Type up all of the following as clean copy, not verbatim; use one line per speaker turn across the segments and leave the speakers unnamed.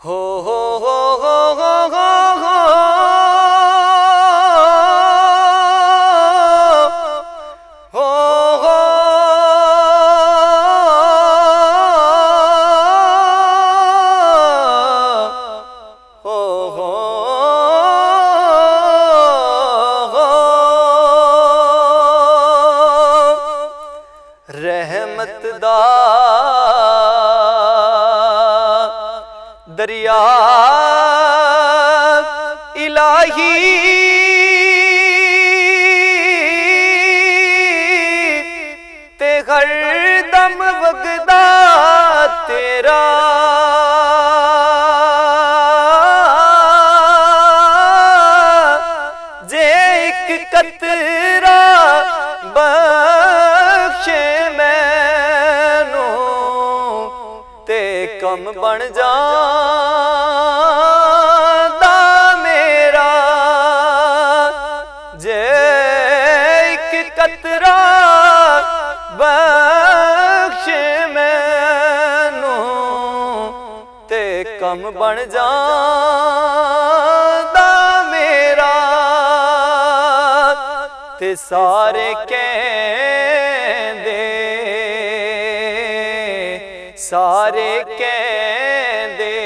हो हो हो हो हो हो हो हो हो हो हो रहमत दा दरिया इलाही ते हर दम वगदा तेरा जे एक कतरा बख्शे मैनू ते कम बन जांदा मेरा। जे एक कतरा बख्शे मैनू ते कम बन जांदा मेरा। ते सारे कहंदे सारे कहंदे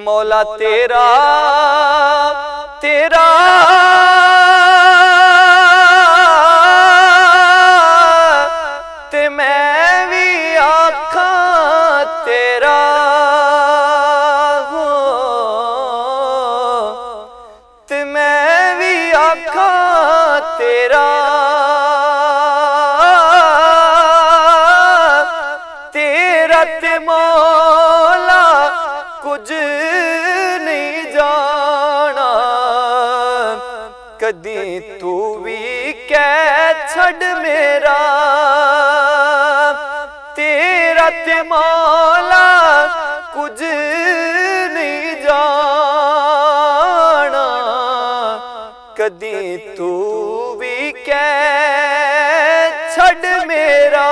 मौला तेरा तेरा ते मैं भी आखां तेरा हो ते मैं भी आखां तेरा। तेरा ते मौला कुछ नहीं जाना कदी तू भी कह छड़ मेरा। तेरा ते मौला कुछ नहीं जाना कदी तू भी कह छड़ मेरा।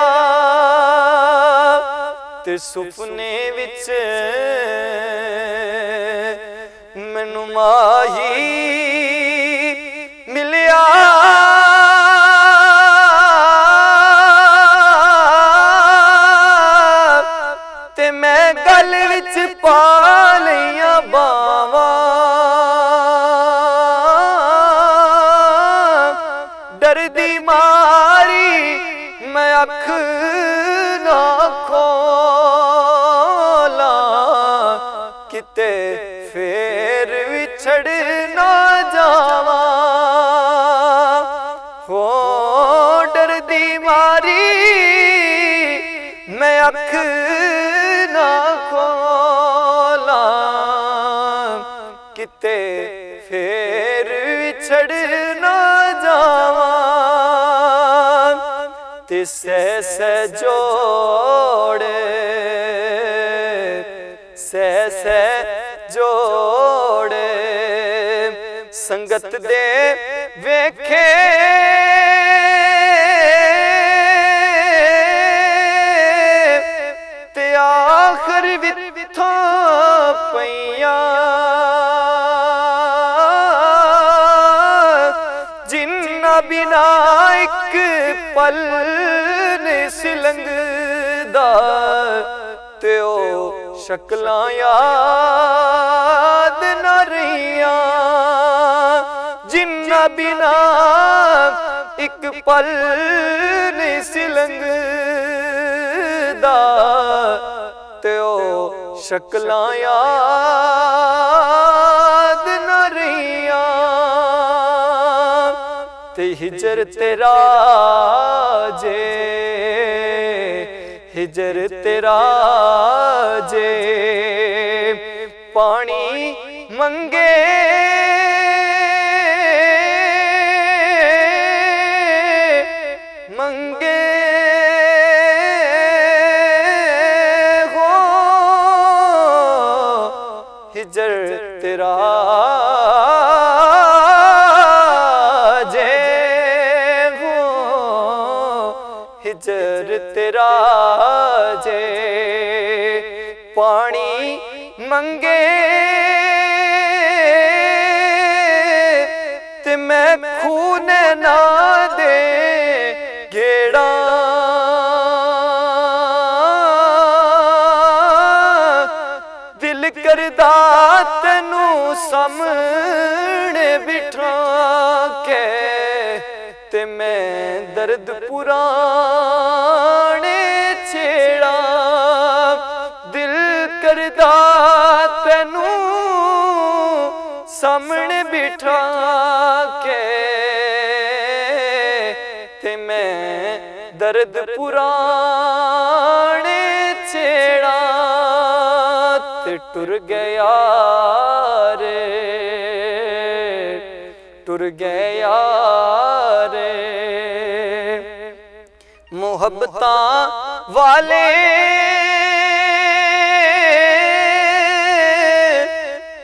ते सुपने विच मैनू माही मिलिया ते मैं गल विच पा लियां बावां। डरदी मारी मैं अख ना खोला किते फेर विछड़ ना जावा। हो डरदी मारी मैं अख ना खोला किते फेर विछड़ ना जावा। ते सह जोड़े सह जोड़े संगत दे वेखे ते आखर विथों पईयां जिन्ना बिना एक पल नहीं सिलंघदा ते ओ शक्लां याद न रहियां। जिन्ना बिना एक पल नहीं सिलंघदा ते ओ शक्लां याद न रहियां। ते हिजर तेरा जे हिजर तेरा जे पानी मंगे मंगे हो हिजर तेरा जे हो हिजर तेरा जे पानी मंगे ते मैं खून ना दे गेड़ा दिल करदा तैनू सामने बिठा के ते मैं दर्द पुराने छेड़ा दिल करदा तैनू सामने बिठा के ते मैं दर्द पुराने छेड़ा ते टुर गया रे टुर गया रे मुहब्बतां वाले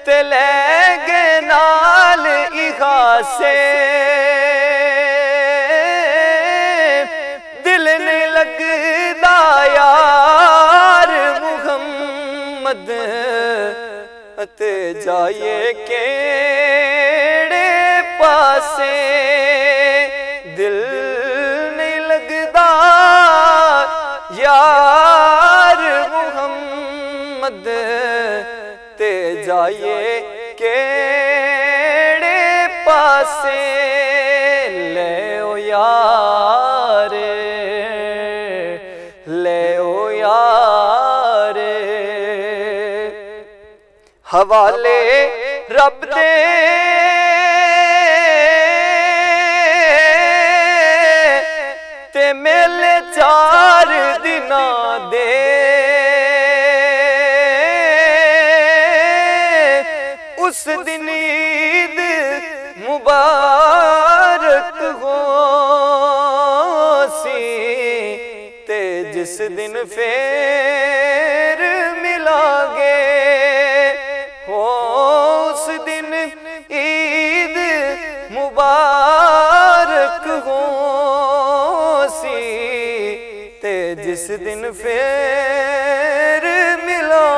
ते लै गए नाल इखासे दिल नहीं लगदा यार मुहम्मद अते जाइए केड़े पासे दिल नहीं लगदा यार मुहम्मद ते जाइए केड़े पासे ले ओ यार ले ओ यार हवाले रब दे ते मेले 4 दिनां दे उस दिन ईद मुबारक हो सी ते जिस दिन फेर मिलांगे हो उस दिन ईद मुबारक हो सी ते जिस दिन फेर मिला